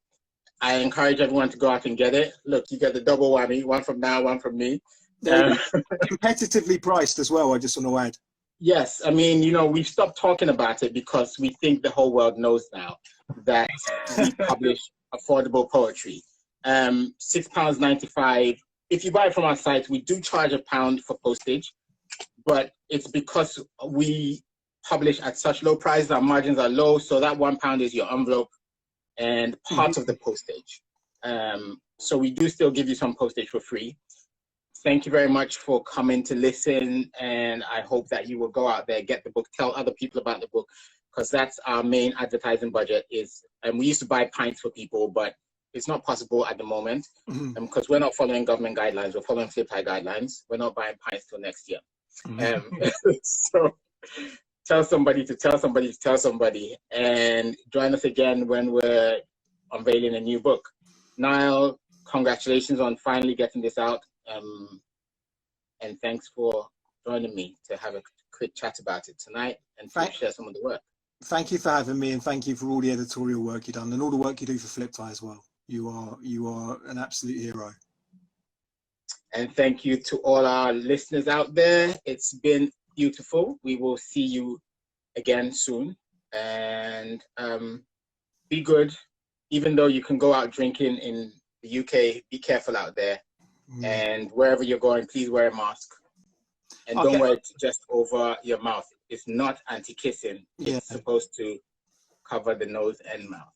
A: I encourage everyone to go out and get it. Look, you get the double whammy, one from now, one from me.
B: Competitively priced as well, I just want to add.
A: Yes, I mean, you know, we've stopped talking about it because we think the whole world knows now that we publish affordable poetry. £6.95. If you buy it from our site, we do charge £1 for postage, but it's because we publish at such low prices, our margins are low, so that £1 is your envelope and part of the postage. So we do still give you some postage for free. Thank you very much for coming to listen, and I hope that you will go out there, get the book, tell other people about the book, because that's our main advertising budget is, and we used to buy pints for people, but it's not possible at the moment because we're not following government guidelines. We're following flip tie guidelines. We're not buying pints till next year. So tell somebody to tell somebody to tell somebody, and join us again when we're unveiling a new book. Niall, congratulations on finally getting this out. And thanks for joining me to have a quick chat about it tonight and to share some of the work.
B: Thank you for having me, and thank you for all the editorial work you've done and all the work you do for Flip Tie as well. You are an absolute hero.
A: And thank you to all our listeners out there. It's been beautiful. We will see you again soon. And be good. Even though you can go out drinking in the UK, be careful out there. And wherever you're going, please wear a mask. And don't wear it just over your mouth. It's not anti-kissing. It's supposed to cover the nose and mouth.